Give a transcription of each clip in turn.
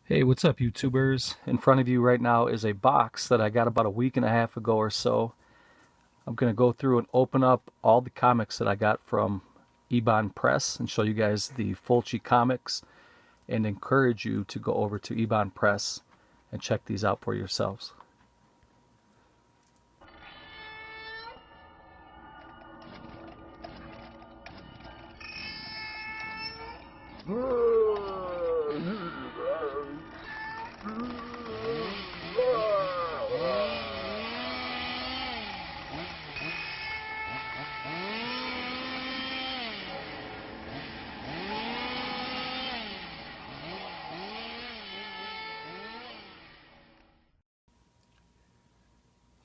Hey, what's up, YouTubers? In front of you right now is a box that I got about a week and a half ago or so. I'm going to go through and open up all the comics that I got from Eibon Press and show you guys the Fulci comics and encourage you to go over to Eibon Press and check these out for yourselves.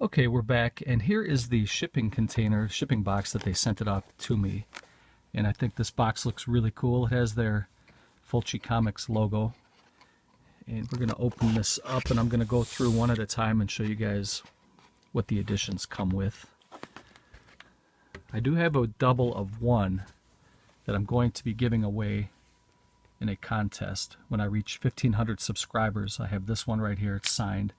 Okay, we're back, and here is the shipping box that they sent it out to me. And I think this box looks really cool. It has their Fulci Comics logo. And we're going to open this up, and I'm going to go through one at a time and show you guys what the editions come with. I do have a double of one that I'm going to be giving away in a contest. When I reach 1,500 subscribers, I have this one right here. It's signed.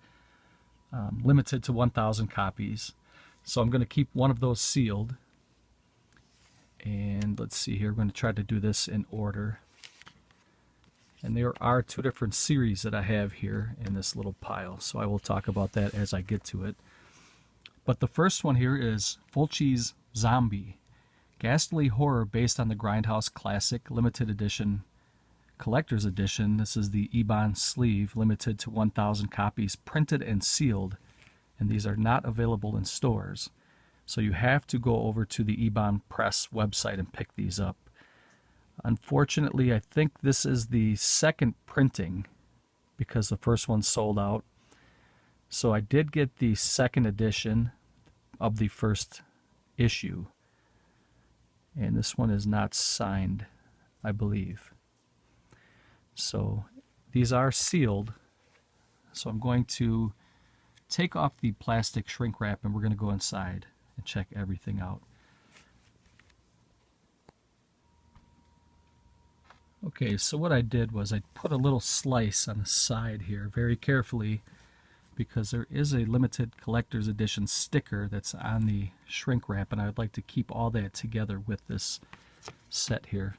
Limited to 1,000 copies. So I'm going to keep one of those sealed. And let's see here. We're going to try to do this in order. And there are two different series that I have here in this little pile. So I will talk about that as I get to it. But the first one here is Fulci's Zombie. Ghastly horror based on the Grindhouse Classic limited edition collector's edition. This is the Eibon sleeve, limited to 1,000 copies, printed and sealed, and these are not available in stores. So you have to go over to the Eibon Press website and pick these up. Unfortunately, I think this is the second printing because the first one sold out. So I did get the second edition of the first issue, and this one is not signed, I believe. So these are sealed. So I'm going to take off the plastic shrink wrap and we're going to go inside and check everything out. Okay, so what I did was I put a little slice on the side here very carefully because there is a limited collector's edition sticker that's on the shrink wrap, and I would like to keep all that together with this set here.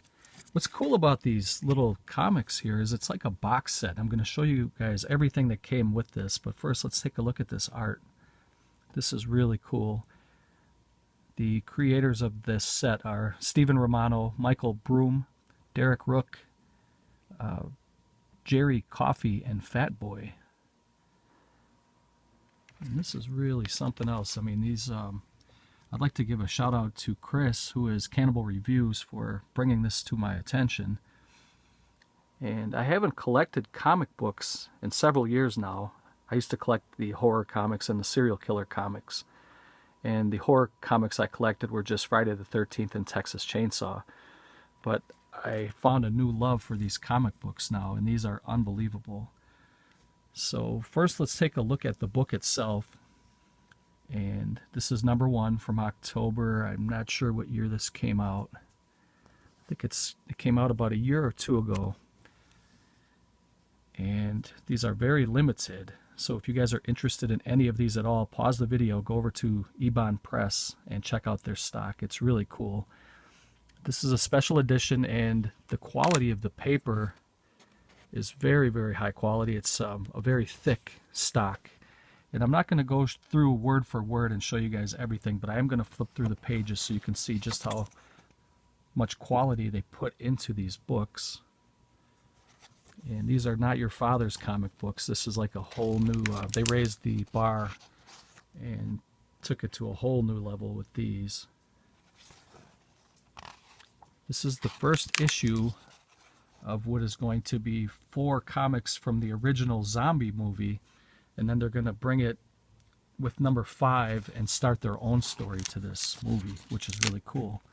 What's cool about these little comics here is it's like a box set. I'm going to show you guys everything that came with this, but first let's take a look at this art. This is really cool. The creators of this set are Stephen Romano, Michael Broom, Derek Rook, Jerry Coffey, and Fat Boy. And this is really something else. I mean, these I'd like to give a shout out to Chris, who is Cannibal Reviews, for bringing this to my attention. And I haven't collected comic books in several years now. I used to collect the horror comics and the serial killer comics. And the horror comics I collected were just Friday the 13th and Texas Chainsaw. But I found a new love for these comic books now, and these are unbelievable. So first let's take a look at the book itself. And this is number 1 from October. I'm not sure what year this came out. I think it came out about a year or two ago. And these are very limited. So if you guys are interested in any of these at all, pause the video, go over to Eibon Press and check out their stock. It's really cool. This is a special edition, and the quality of the paper is very, very high quality. It's a very thick stock. And I'm not going to go through word for word and show you guys everything, but I am going to flip through the pages so you can see just how much quality they put into these books. And these are not your father's comic books. This is like a whole new, they raised the bar and took it to a whole new level with these. This is the first issue of what is going to be 4 comics from the original zombie movie. And then they're going to bring it with number 5 and start their own story to this movie, which is really cool.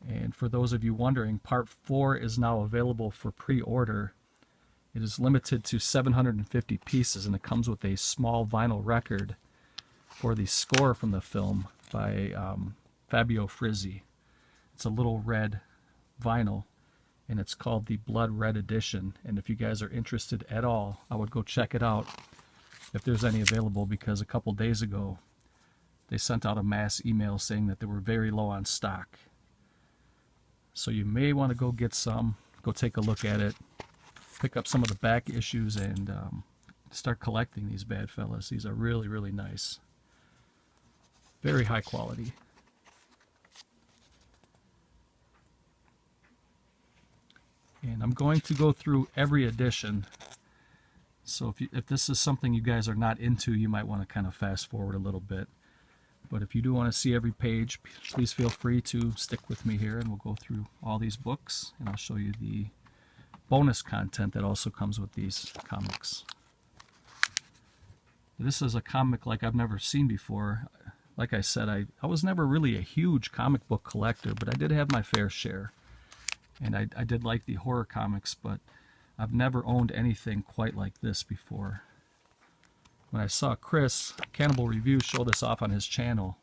And for those of you wondering, part 4 is now available for pre-order. It is limited to 750 pieces, and it comes with a small vinyl record for the score from the film by Fabio Frizzi. It's a little red vinyl, and it's called the Blood Red Edition. And if you guys are interested at all, I would go check it out if there's any available, because a couple days ago they sent out a mass email saying that they were very low on stock. So you may want to go get some, go take a look at it, pick up some of the back issues, and start collecting these bad fellas. These are really, really nice. Very high quality. And I'm going to go through every edition. So if this is something you guys are not into, you might want to kind of fast forward a little bit. But if you do want to see every page, please feel free to stick with me here, and we'll go through all these books, and I'll show you the bonus content that also comes with these comics. This is a comic like I've never seen before. Like I said, I was never really a huge comic book collector, but I did have my fair share. And I did like the horror comics, but I've never owned anything quite like this before. When I saw Chris, Cannibal Review, show this off on his channel,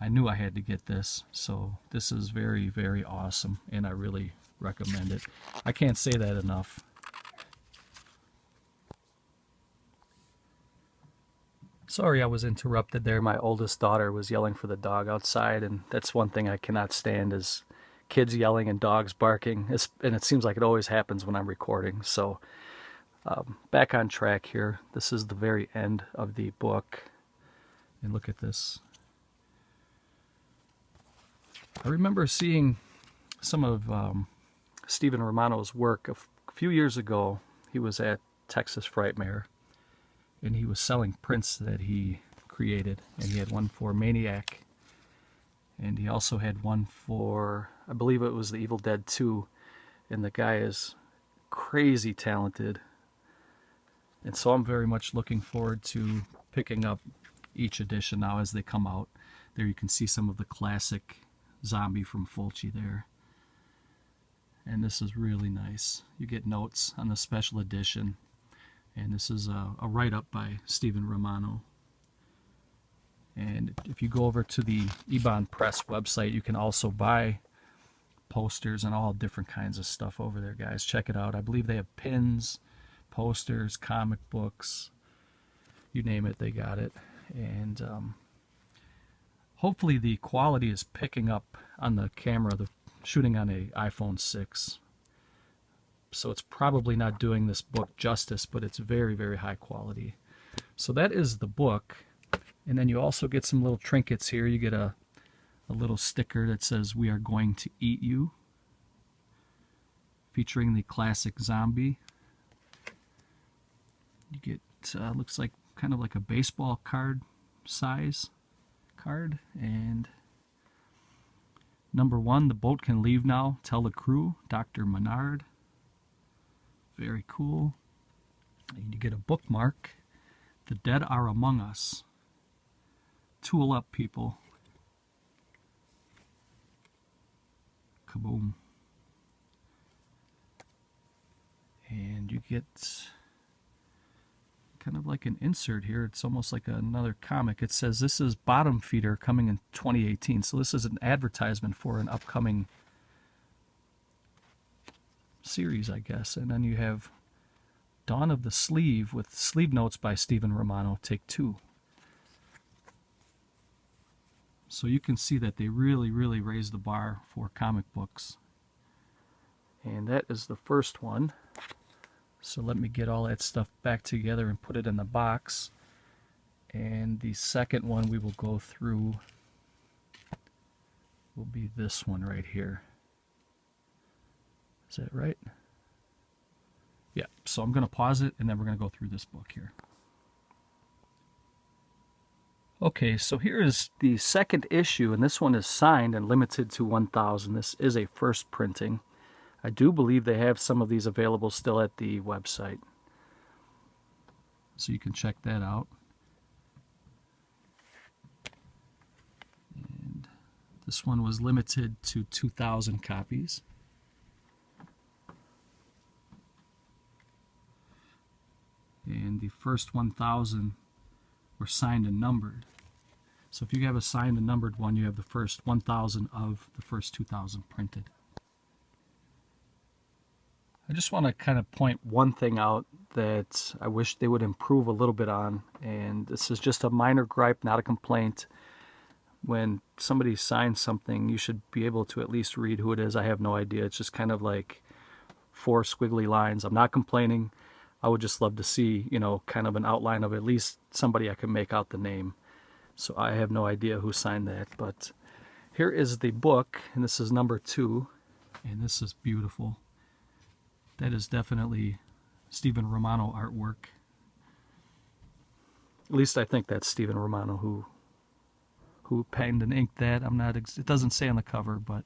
I knew I had to get this. So this is very, very awesome, and I really recommend it. I can't say that enough. Sorry I was interrupted there. My oldest daughter was yelling for the dog outside, and that's one thing I cannot stand, is kids yelling and dogs barking. And it seems like it always happens when I'm recording. So back on track here. This is the very end of the book. And look at this. I remember seeing some of Stephen Romano's work a few years ago. He was at Texas Frightmare, and he was selling prints that he created. And he had one for Maniac, and he also had one for, I believe it was the Evil Dead 2. And the guy is crazy talented. And so I'm very much looking forward to picking up each edition now as they come out. There you can see some of the classic zombie from Fulci there. And this is really nice. You get notes on the special edition. And this is a write-up by Stephen Romano. And if you go over to the Eibon Press website, you can also buy posters and all different kinds of stuff over there, guys. Check it out. I believe they have pins, posters, comic books, you name it, they got it. And hopefully the quality is picking up on the camera. The shooting on an iPhone 6. So it's probably not doing this book justice, but it's very, very high quality. So that is the book. And then you also get some little trinkets here. You get a little sticker that says, "We are going to eat you," featuring the classic zombie. You get, looks like kind of like a baseball card size card. And number 1, "The boat can leave now. Tell the crew, Dr. Menard." Very cool. And you get a bookmark. "The dead are among us. Tool up, people." Kaboom. And you get kind of like an insert here. It's almost like another comic. It says this is Bottom Feeder coming in 2018. So this is an advertisement for an upcoming series, I guess. And then you have Dawn of the Sleeve with sleeve notes by Stephen Romano, take 2. So you can see that they really, really raised the bar for comic books. And that is the first one. So let me get all that stuff back together and put it in the box. And the second one we will go through will be this one right here. Is that right? Yeah, so I'm going to pause it, and then we're going to go through this book here. Okay, so here is the second issue, and this one is signed and limited to 1,000. This is a first printing. I do believe they have some of these available still at the website. So you can check that out. And this one was limited to 2,000 copies. And the first 1,000 were signed and numbered. So if you have a signed and numbered one, you have the first 1,000 of the first 2,000 printed. I just want to kind of point one thing out that I wish they would improve a little bit on, and this is just a minor gripe, not a complaint. When somebody signs something, you should be able to at least read who it is. I have no idea. It's just kind of like 4 squiggly lines. I'm not complaining. I would just love to see, you know, kind of an outline of at least somebody I can make out the name. So I have no idea who signed that, but here is the book, and this is number 2, and this is beautiful. That is definitely Stephen Romano artwork. At least I think that's Stephen Romano who penned and inked that. It doesn't say on the cover, but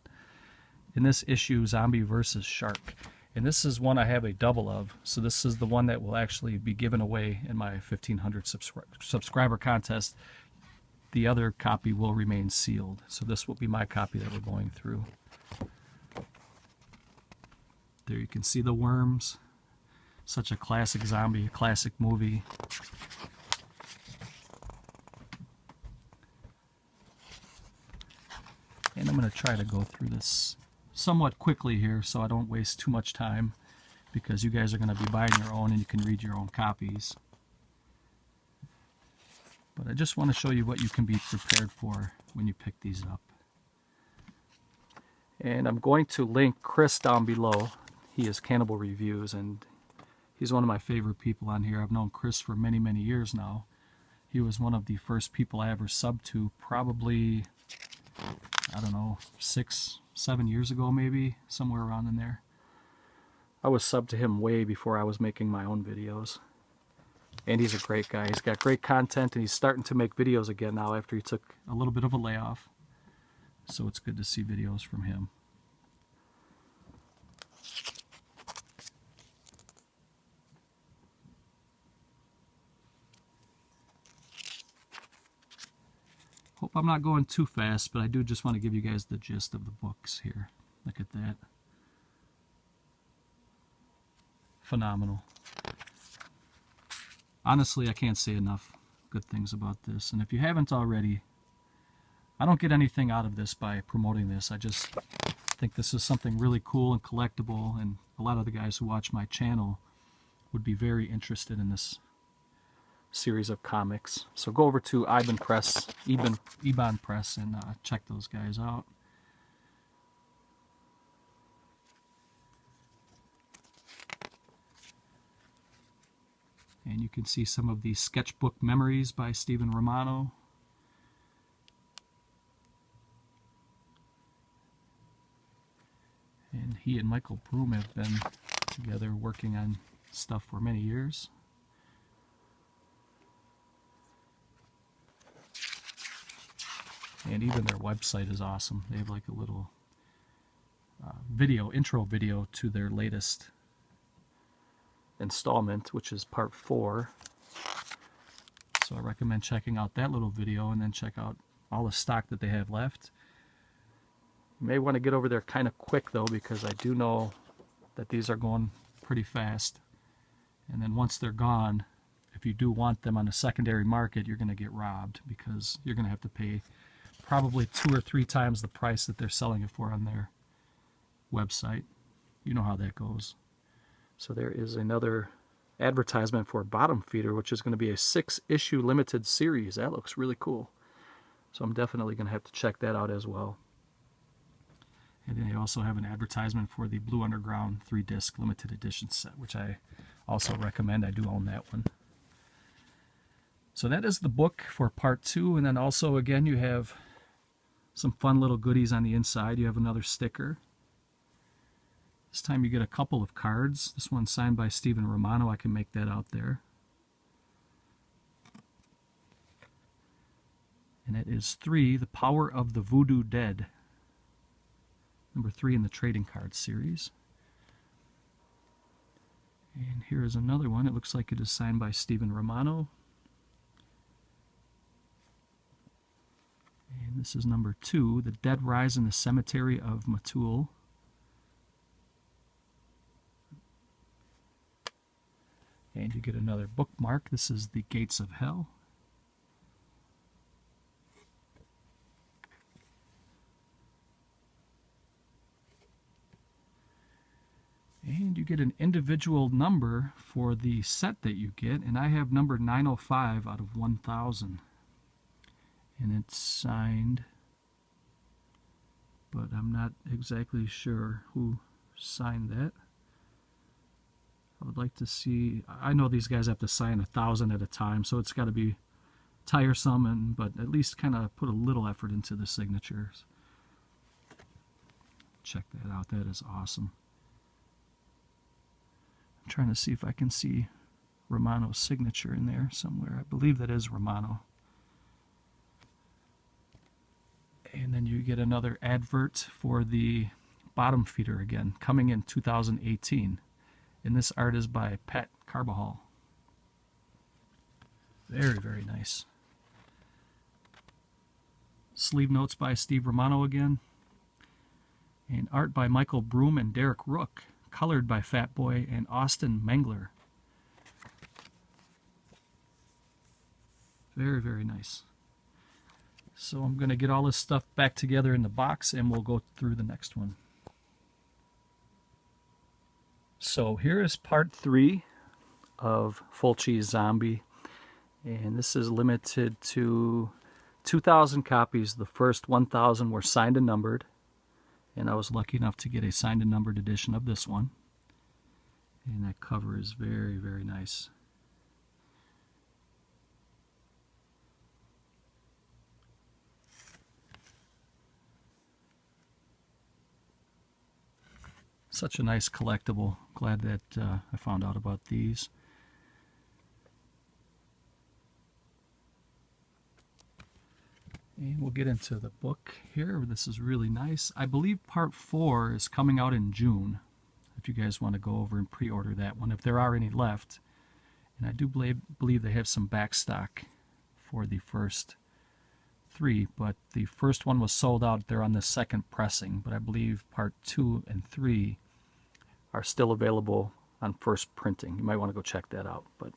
in this issue, Zombie versus Shark. And this is one I have a double of, so this is the one that will actually be given away in my 1,500 subscriber contest. The other copy will remain sealed, so this will be my copy that we're going through. There you can see the worms. Such a classic zombie, classic movie. And I'm going to try to go through this somewhat quickly here so I don't waste too much time, because you guys are going to be buying your own and you can read your own copies. But I just want to show you what you can be prepared for when you pick these up. And I'm going to link Chris down below. He is Cannibal Reviews, and he's one of my favorite people on here. I've known Chris for many, many years now. He was one of the first people I ever subbed to, probably, I don't know, 6, 7 years ago maybe, somewhere around in there. I was subbed to him way before I was making my own videos. And he's a great guy. He's got great content, and he's starting to make videos again now after he took a little bit of a layoff. So it's good to see videos from him. Hope I'm not going too fast, but I do just want to give you guys the gist of the books here. Look at that. Phenomenal. Honestly, I can't say enough good things about this. And if you haven't already, I don't get anything out of this by promoting this. I just think this is something really cool and collectible, and a lot of the guys who watch my channel would be very interested in this series of comics. So go over to Eibon Press, Eibon Press, and check those guys out. And you can see some of the sketchbook memories by Stephen Romano. And he and Michael Broom have been together working on stuff for many years. And even their website is awesome. They have like a little intro video to their latest installment, which is part 4. So I recommend checking out that little video, and then check out all the stock that they have left. You may want to get over there kind of quick though, because I do know that these are going pretty fast. And then once they're gone, if you do want them on a secondary market, you're going to get robbed, because you're going to have to pay probably 2 or 3 times the price that they're selling it for on their website. You know how that goes. So there is another advertisement for Bottom Feeder, which is going to be a 6-issue limited series. That looks really cool. So I'm definitely going to have to check that out as well. And then they also have an advertisement for the Blue Underground 3-disc limited edition set, which I also recommend. I do own that one. So that is the book for part 2. And then also, again, you have some fun little goodies on the inside. You have another sticker. This time you get a couple of cards. This one's signed by Stephen Romano. I can make that out there. And it is 3, The Power of the Voodoo Dead. Number 3 in the trading card series. And here is another one. It looks like it is signed by Stephen Romano. And this is number 2, The Dead Rise in the Cemetery of Matul. And you get another bookmark. This is The Gates of Hell. And you you get an individual number for the set that you get, and I have number 905 out of 1,000. And it's signed, but I'm not exactly sure who signed that. I would like to see, I know these guys have to sign 1,000 at a time, so it's got to be tiresome, but at least kind of put a little effort into the signatures. Check that out, that is awesome. I'm trying to see if I can see Romano's signature in there somewhere. I believe that is Romano. And then you get another advert for the bottom feeder again, coming in 2018. And this art is by Pat Carbajal. Very, very nice. Sleeve notes by Steve Romano again. And art by Michael Broom and Derek Rook. Colored by Fat Boy and Austin Mengler. Very, very nice. So I'm going to get all this stuff back together in the box and we'll go through the next one. So here is part 3 of Fulci's Zombie, and this is limited to 2,000 copies. The first 1,000 were signed and numbered, and I was lucky enough to get a signed and numbered edition of this one. And that cover is very, very nice. Such a nice collectible. Glad that I found out about these. And we'll get into the book here. This is really nice. I believe part 4 is coming out in June. If you guys want to go over and pre-order that one, if there are any left. And I do believe they have some back stock for the first 3, but the first one was sold out. They're on the second pressing, but I believe part 2 and 3 are still available on first printing. You might want to go check that out. But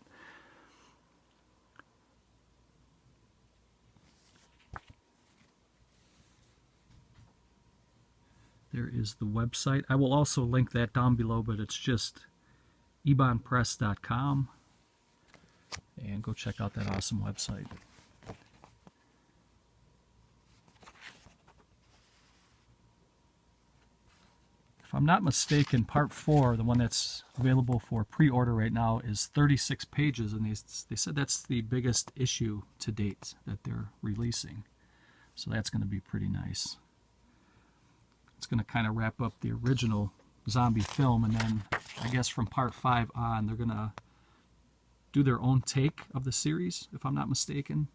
there is the website. I will also link that down below, but it's just eibonpress.com, and go check out that awesome website. If I'm not mistaken, part 4, the one that's available for pre-order right now, is 36 pages, and they said that's the biggest issue to date that they're releasing. So that's going to be pretty nice. It's going to kind of wrap up the original zombie film, and then I guess from part 5 on, they're going to do their own take of the series, if I'm not mistaken.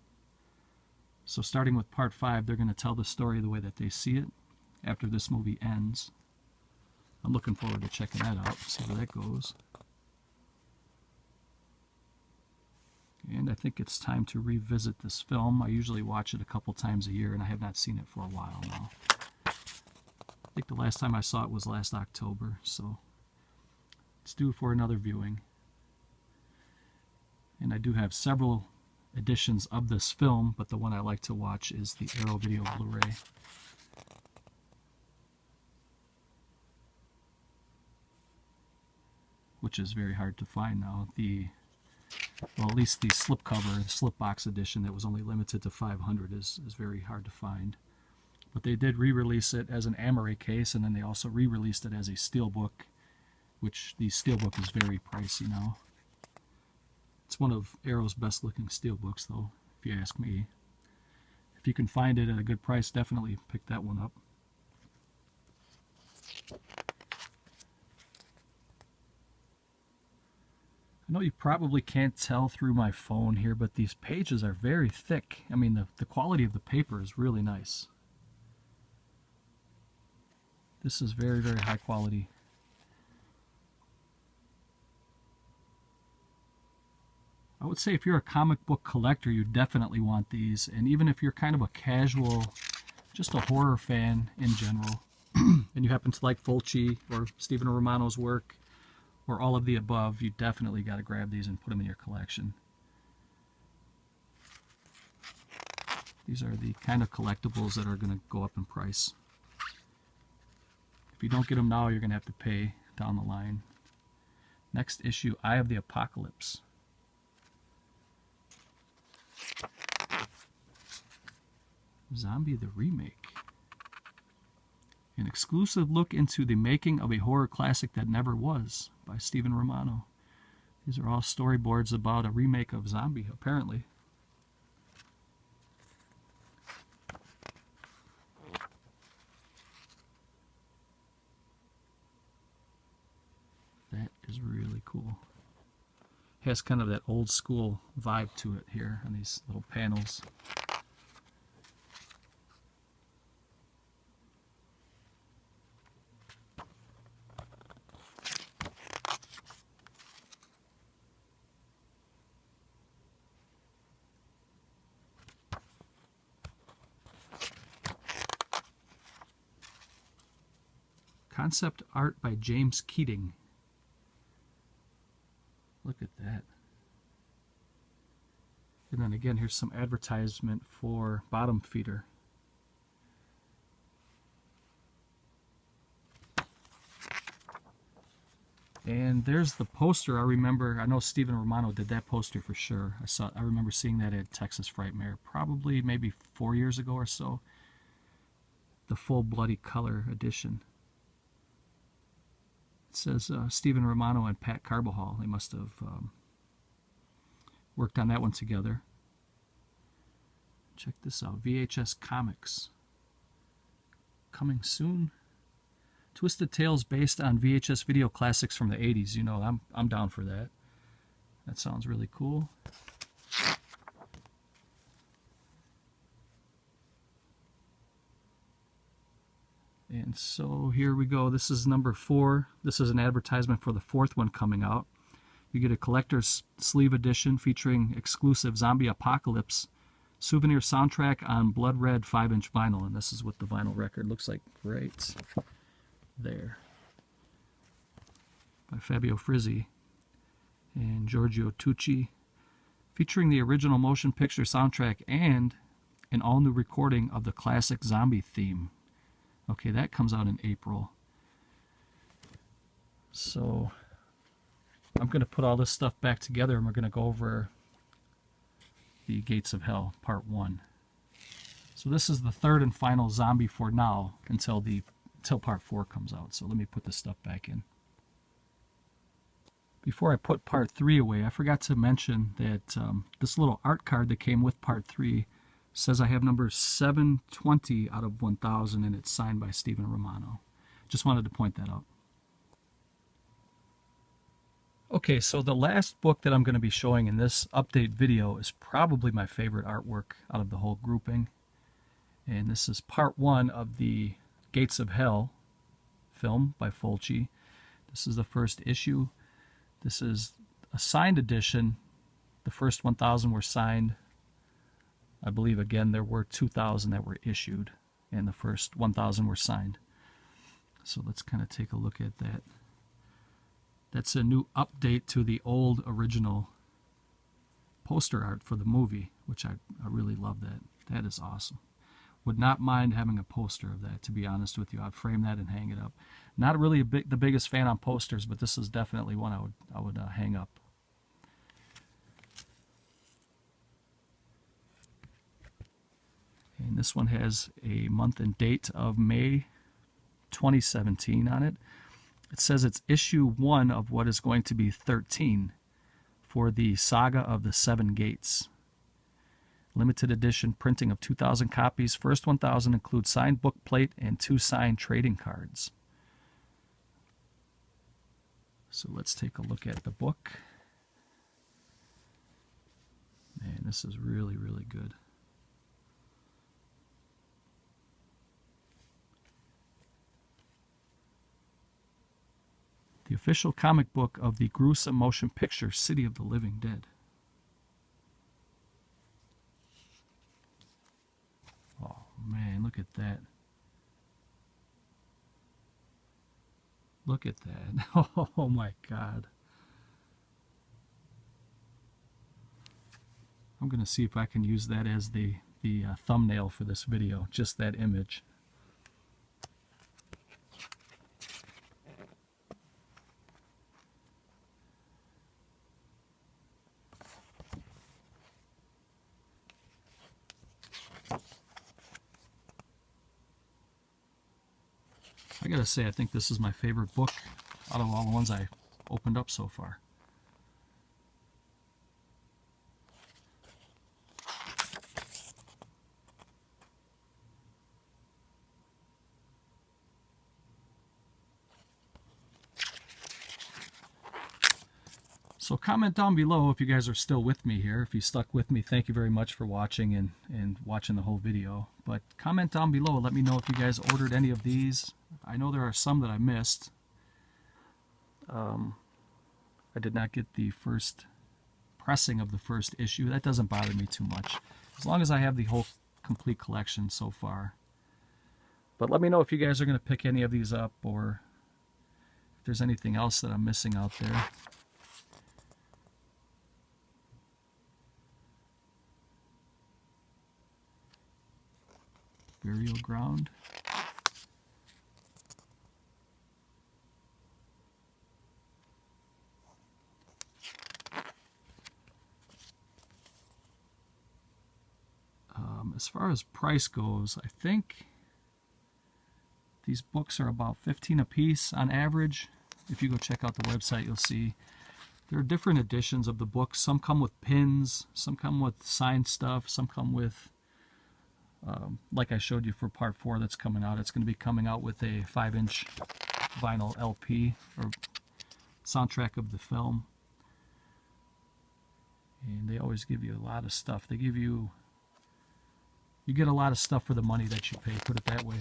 So starting with part 5, they're going to tell the story the way that they see it after this movie ends. I'm looking forward to checking that out, see where that goes. And I think it's time to revisit this film. I usually watch it a couple times a year, and I have not seen it for a while now. I think the last time I saw it was last October, so it's due for another viewing. And I do have several editions of this film, but the one I like to watch is the Arrow Video Blu-ray. Which is very hard to find now. Well, at least the slipcover, the slipbox edition that was only limited to 500 is very hard to find. But they did re-release it as an Amore case, and then they also re-released it as a steelbook, which the steelbook is very pricey now. It's one of Arrow's best looking steelbooks, though, if you ask me. If you can find it at a good price, definitely pick that one up. I know you probably can't tell through my phone here, but these pages are very thick. I mean, the quality of the paper is really nice. This is very, very high quality. I would say if you're a comic book collector, you definitely want these. And even if you're kind of a casual, just a horror fan in general, and you happen to like Fulci or Stephen Romano's work, or all of the above, you definitely got to grab these and put them in your collection. These are the kind of collectibles that are going to go up in price. If you don't get them now, you're going to have to pay down the line. Next issue, Eye of the Apocalypse. Zombie the Remake. An exclusive look into the making of a horror classic that never was, by Stephen Romano. These are all storyboards about a remake of Zombie, apparently. That is really cool. Has kind of that old school vibe to it here on these little panels. Concept art by James Keating. Look at that. And then again, here's some advertisement for Bottom Feeder. And there's the poster. I know Stephen Romano did that poster for sure. I remember seeing that at Texas Frightmare, probably maybe 4 years ago or so. The full bloody color edition. It says Stephen Romano and Pat Carbajal. They must have worked on that one together. Check this out. VHS Comics. Coming soon. Twisted Tales based on VHS video classics from the 80s. You know, I'm down for that. That sounds really cool. And so here we go. This is number 4. This is an advertisement for the 4th one coming out. You get a collector's sleeve edition featuring exclusive Zombie Apocalypse souvenir soundtrack on blood red 5-inch vinyl. And this is what the vinyl record looks like right there. By Fabio Frizzi and Giorgio Tucci. Featuring the original motion picture soundtrack and an all-new recording of the classic zombie theme. Okay, that comes out in April. So I'm going to put all this stuff back together and we're going to go over the Gates of Hell, Part 1. So this is the 3rd and final zombie for now until Part 4 comes out. So let me put this stuff back in. Before I put Part 3 away, I forgot to mention that this little art card that came with Part 3 says I have number 720 out of 1000 and it's signed by Stephen Romano. Just wanted to point that out. Okay, so the last book that I'm going to be showing in this update video is probably my favorite artwork out of the whole grouping. And this is Part 1 of the Gates of Hell film by Fulci. This is the first issue. This is a signed edition. The first 1000 were signed. I believe, again, there were 2,000 that were issued, and the first 1,000 were signed. So let's kind of take a look at that. That's a new update to the old original poster art for the movie, which I really love that. That is awesome. Would not mind having a poster of that, to be honest with you. I'd frame that and hang it up. Not really the biggest fan on posters, but this is definitely one I would hang up. And this one has a month and date of May 2017 on it. It says it's issue 1 of what is going to be 13 for the Saga of the Seven Gates. Limited edition printing of 2,000 copies. First 1,000 includes signed book plate and 2 signed trading cards. So let's take a look at the book. Man, this is really, really good. The official comic book of the gruesome motion picture City of the Living Dead. Oh man, look at that. Look at that. Oh my God. I'm going to see if I can use that as the thumbnail for this video, just that image. I gotta say, I think this is my favorite book out of all the ones I opened up so far. So comment down below if you guys are still with me here. If you stuck with me, thank you very much for watching and watching the whole video. But comment down below, let me know if you guys ordered any of these. I know there are some that I missed. I did not get the first pressing of the first issue. That doesn't bother me too much, as long as I have the whole complete collection so far. But let me know if you guys are going to pick any of these up, or if there's anything else that I'm missing out there. Burial Ground. As far as price goes, I think these books are about $15 a piece on average. If you go check out the website, you'll see there are different editions of the books. Some come with pins, some come with signed stuff, some come with, like I showed you for part 4 that's coming out, it's going to be coming out with a 5-inch vinyl LP, or soundtrack of the film. And they always give you a lot of stuff. They give you get a lot of stuff for the money that you pay, put it that way.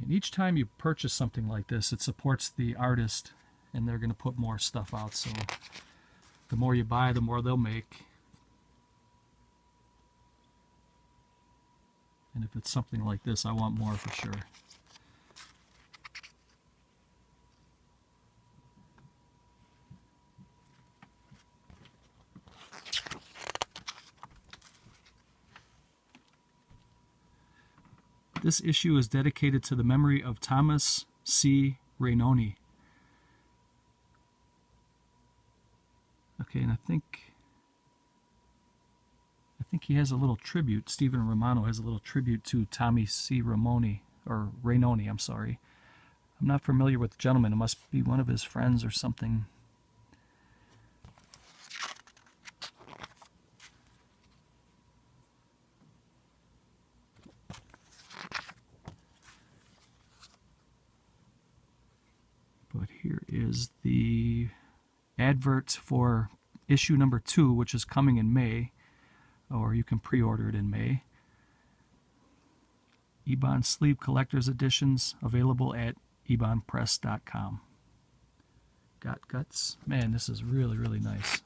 And each time you purchase something like this, it supports the artist, and they're going to put more stuff out. So the more you buy, the more they'll make. And if it's something like this, I want more for sure. This issue is dedicated to the memory of Thomas C. Rainoni. Okay, and I think he has a little tribute. Stephen Romano has a little tribute to Tommy C. Rainoni, I'm sorry. I'm not familiar with the gentleman. It must be one of his friends or something. But here is the advert for issue number 2, which is coming in May, or you can pre-order it in May. Eibon Sleeve Collector's Editions, available at eibonpress.com. Got guts. Man, this is really, really nice.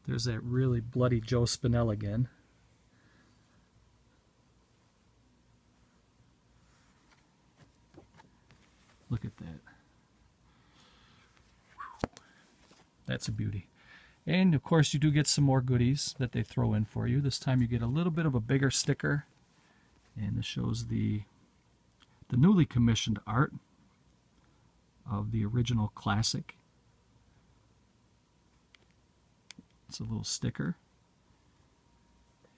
There's that really bloody Joe Spinell again. Look at that. That's a beauty. And of course you do get some more goodies that they throw in for you. This time you get a little bit of a bigger sticker, and this shows the newly commissioned art of the original classic. It's a little sticker,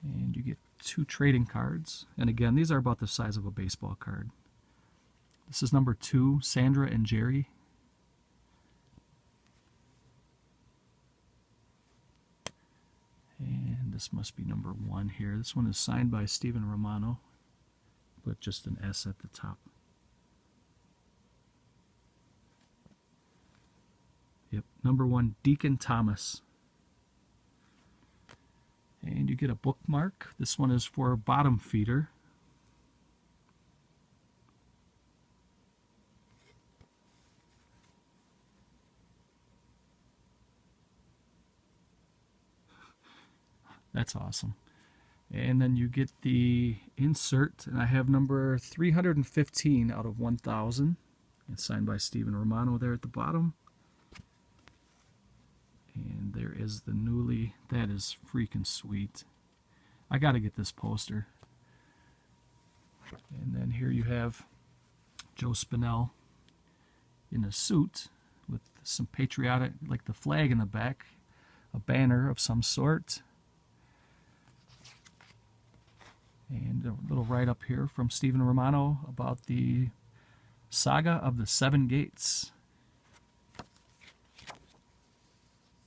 and you get 2 trading cards, and again these are about the size of a baseball card. This is number 2, Sandra and Jerry. And this must be number 1 here. This one is signed by Stephen Romano, but just an S at the top. Yep, number 1, Deacon Thomas. And you get a bookmark. This one is for Bottom Feeder. That's awesome. And then you get the insert, and I have number 315 out of 1,000. It's signed by Stephen Romano there at the bottom. And there is the newly, that is freaking sweet. I got to get this poster. And then here you have Joe Spinell in a suit with some patriotic, like the flag in the back, a banner of some sort. And a little write-up here from Stephen Romano about the Saga of the Seven Gates.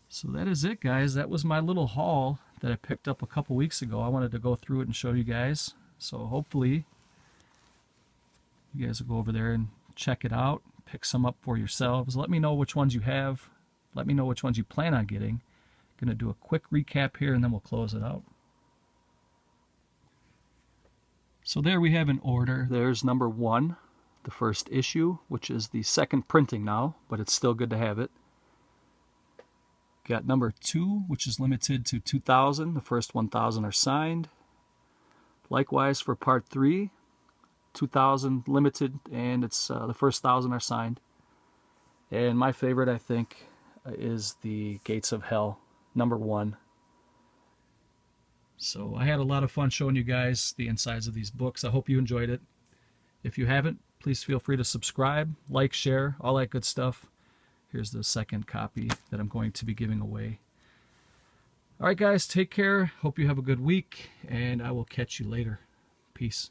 So that is it, guys. That was my little haul that I picked up a couple weeks ago. I wanted to go through it and show you guys. So hopefully you guys will go over there and check it out, pick some up for yourselves. Let me know which ones you have. Let me know which ones you plan on getting. Going to do a quick recap here and then we'll close it out. So there we have an order. There's number 1, the first issue, which is the second printing now, but it's still good to have it. Got number 2, which is limited to 2,000. The first 1,000 are signed. Likewise for part 3, 2,000 limited, and it's the first 1,000 are signed. And my favorite, I think, is the Gates of Hell, number 1. So I had a lot of fun showing you guys the insides of these books. I hope you enjoyed it. If you haven't, please feel free to subscribe, like, share, all that good stuff. Here's the second copy that I'm going to be giving away. All right, guys, take care. Hope you have a good week, and I will catch you later. Peace.